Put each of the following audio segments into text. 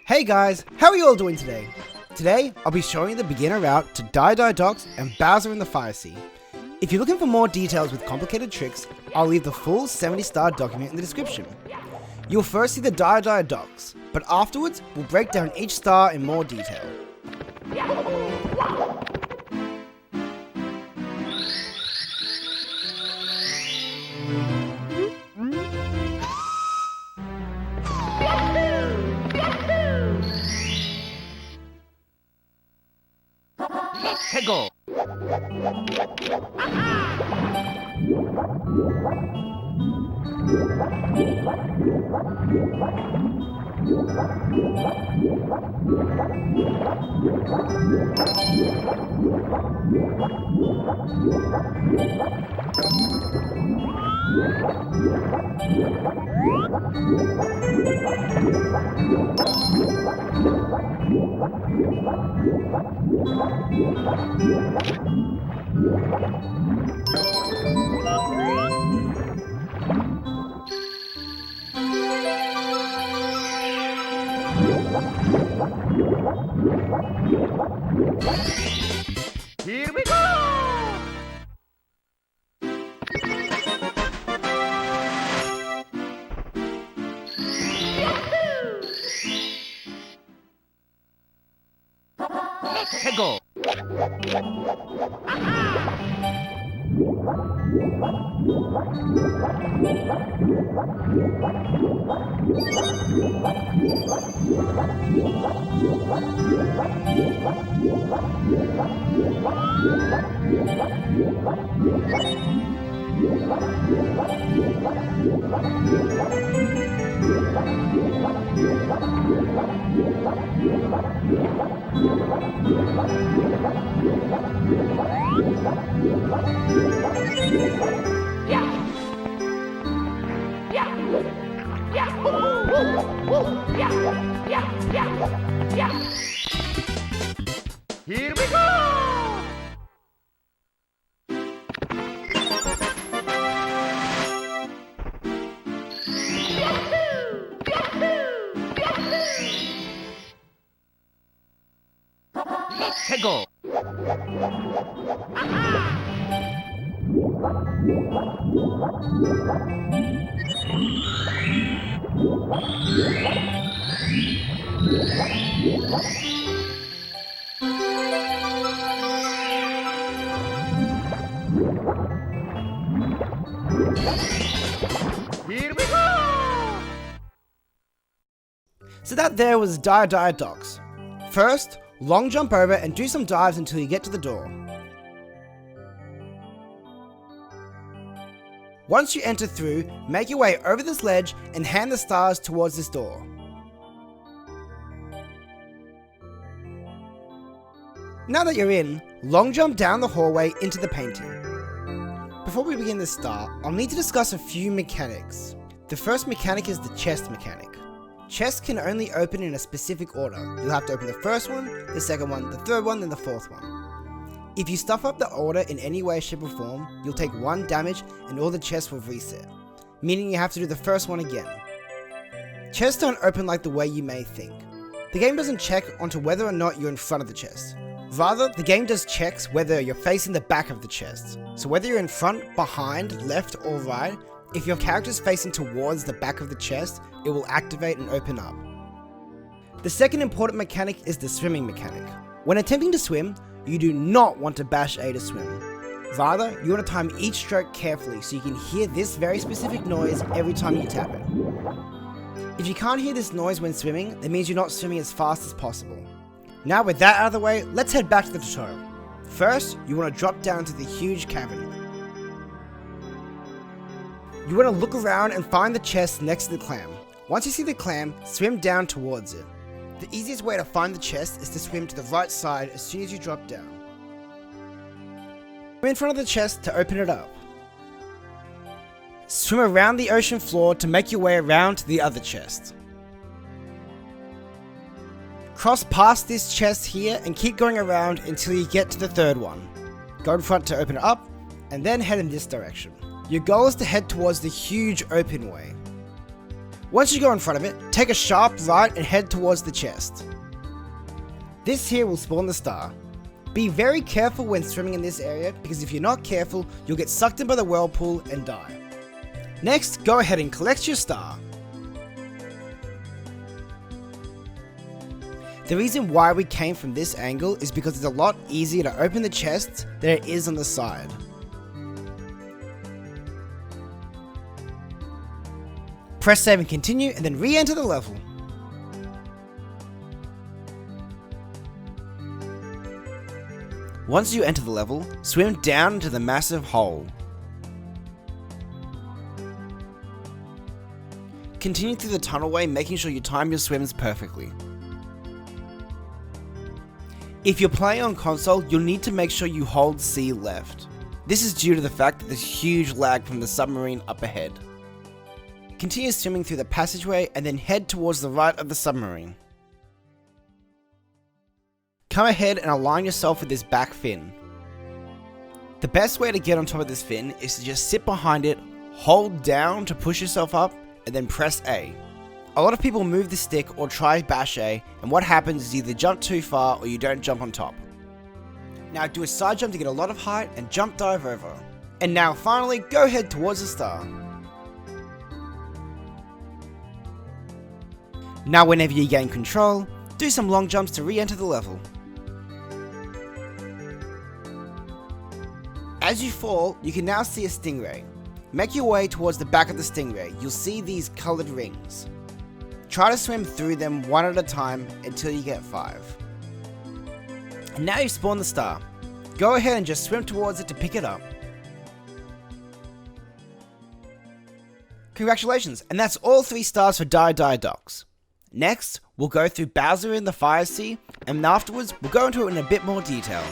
Hey guys, how are you all doing today? Today, I'll be showing you the beginner route to DDD Docks and Bowser in the Fire Sea. If you're looking for more details with complicated tricks, I'll leave the full 70-star document in the description. You'll first see the DDD Docks, but afterwards, we'll break down each star in more detail. Go. Here we go! Let's go! Here we go! Let's go! Here we go! So that there was DDD Docks. First, long jump over and do some dives until you get to the door. Once you enter through, make your way over this ledge and hand the stars towards this door. Now that you're in, long jump down the hallway into the painting. Before we begin this star, I'll need to discuss a few mechanics. The first mechanic is the chest mechanic. Chests can only open in a specific order. You'll have to open the first one, the second one, the third one, then the fourth one. If you stuff up the order in any way, shape or form, you'll take 1 damage and all the chests will reset, meaning you have to do the first one again. Chests don't open like the way you may think. The game doesn't check onto whether or not you're in front of the chest. Rather, the game does checks whether you're facing the back of the chest. So whether you're in front, behind, left or right, if your character's facing towards the back of the chest, it will activate and open up. The second important mechanic is the swimming mechanic. When attempting to swim, you do not want to bash A to swim. Rather, you want to time each stroke carefully so you can hear this very specific noise every time you tap it. If you can't hear this noise when swimming, that means you're not swimming as fast as possible. Now with that out of the way, let's head back to the tutorial. First, you want to drop down to the huge cavern. You want to look around and find the chest next to the clam. Once you see the clam, swim down towards it. The easiest way to find the chest is to swim to the right side as soon as you drop down. Swim in front of the chest to open it up. Swim around the ocean floor to make your way around to the other chest. Cross past this chest here and keep going around until you get to the third one. Go in front to open it up, and then head in this direction. Your goal is to head towards the huge open way. Once you go in front of it, take a sharp right and head towards the chest. This here will spawn the star. Be very careful when swimming in this area, because if you're not careful, you'll get sucked in by the whirlpool and die. Next, go ahead and collect your star. The reason why we came from this angle is because it's a lot easier to open the chest than it is on the side. Press save and continue, and then re-enter the level. Once you enter the level, swim down into the massive hole. Continue through the tunnelway, making sure you time your swims perfectly. If you're playing on console, you'll need to make sure you hold C left. This is due to the fact that there's huge lag from the submarine up ahead. Continue swimming through the passageway and then head towards the right of the submarine. Come ahead and align yourself with this back fin. The best way to get on top of this fin is to just sit behind it, hold down to push yourself up, and then press A. A lot of people move the stick or try bash A, and what happens is either jump too far or you don't jump on top. Now do a side jump to get a lot of height and jump dive over. And now finally, go head towards the star. Now whenever you gain control, do some long jumps to re-enter the level. As you fall, you can now see a stingray. Make your way towards the back of the stingray. You'll see these coloured rings. Try to swim through them one at a time until you get 5. And now you've spawned the star. Go ahead and just swim towards it to pick it up. Congratulations, and that's all 3 stars for Die Docks. Next, we'll go through Bowser in the Fire Sea, and afterwards, we'll go into it in a bit more detail.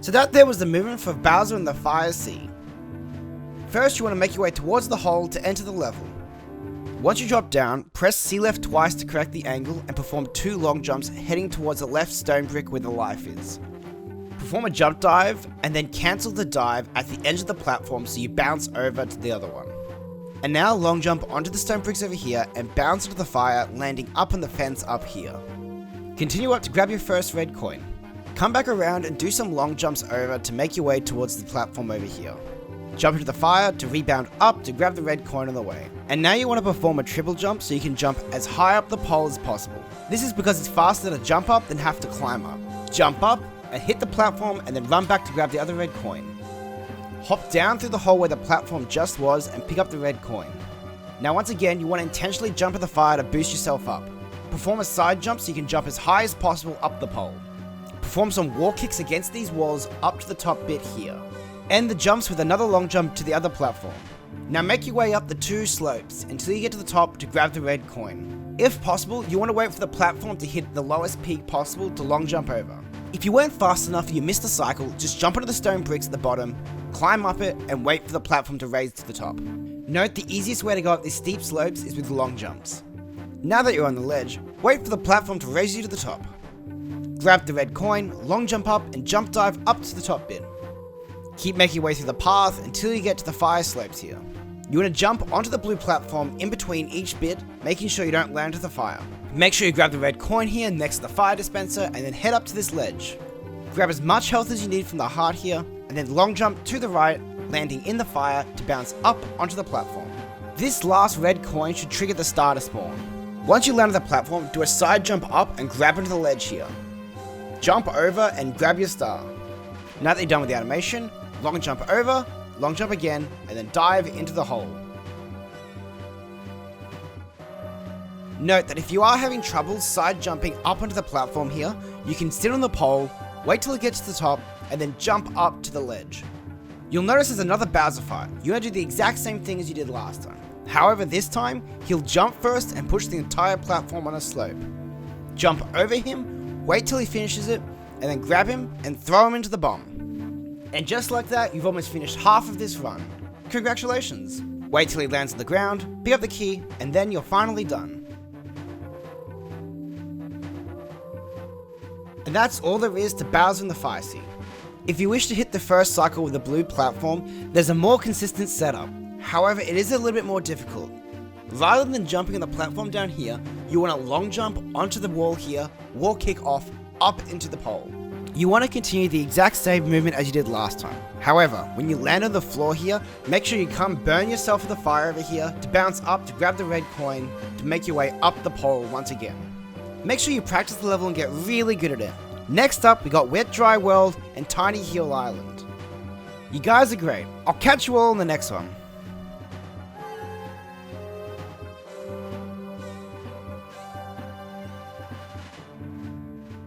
So that there was the movement for Bowser in the Fire Sea. First you want to make your way towards the hole to enter the level. Once you drop down, press C left twice to correct the angle and perform 2 long jumps heading towards the left stone brick where the life is. Perform a jump dive and then cancel the dive at the edge of the platform so you bounce over to the other one. And now long jump onto the stone bricks over here and bounce into the fire, landing up on the fence up here. Continue up to grab your first red coin. Come back around and do some long jumps over to make your way towards the platform over here. Jump into the fire to rebound up to grab the red coin on the way. And now you want to perform a triple jump so you can jump as high up the pole as possible. This is because it's faster to jump up than have to climb up. Jump up and hit the platform and then run back to grab the other red coin. Hop down through the hole where the platform just was and pick up the red coin. Now once again, you want to intentionally jump in the fire to boost yourself up. Perform a side jump so you can jump as high as possible up the pole. Perform some wall kicks against these walls up to the top bit here. End the jumps with another long jump to the other platform. Now make your way up the 2 slopes until you get to the top to grab the red coin. If possible, you want to wait for the platform to hit the lowest peak possible to long jump over. If you weren't fast enough and you missed the cycle, just jump onto the stone bricks at the bottom, climb up it, and wait for the platform to raise to the top. Note the easiest way to go up these steep slopes is with long jumps. Now that you're on the ledge, wait for the platform to raise you to the top. Grab the red coin, long jump up, and jump dive up to the top bit. Keep making your way through the path until you get to the fire slopes here. You want to jump onto the blue platform in between each bit, making sure you don't land into the fire. Make sure you grab the red coin here next to the fire dispenser and then head up to this ledge. Grab as much health as you need from the heart here, and then long jump to the right, landing in the fire to bounce up onto the platform. This last red coin should trigger the starter spawn. Once you land on the platform, do a side jump up and grab onto the ledge here. Jump over and grab your star. Now that you're done with the animation, long jump over, long jump again, and then dive into the hole. Note that if you are having trouble side jumping up onto the platform here, you can sit on the pole, wait till it gets to the top, and then jump up to the ledge. You'll notice there's another Bowser fight. You want to do the exact same thing as you did last time. However, this time, he'll jump first and push the entire platform on a slope. Jump over him, wait till he finishes it, and then grab him and throw him into the bomb. And just like that, you've almost finished half of this run. Congratulations! Wait till he lands on the ground, pick up the key, and then you're finally done. And that's all there is to Bowser in the Fire Sea. If you wish to hit the first cycle with the blue platform, there's a more consistent setup. However, it is a little bit more difficult. Rather than jumping on the platform down here, you want to long jump onto the wall here, wall kick off, up into the pole. You want to continue the exact same movement as you did last time. However, when you land on the floor here, make sure you come burn yourself with the fire over here to bounce up to grab the red coin to make your way up the pole once again. Make sure you practice the level and get really good at it. Next up, we got Wet Dry World and Tiny Hill Island. You guys are great. I'll catch you all in the next one.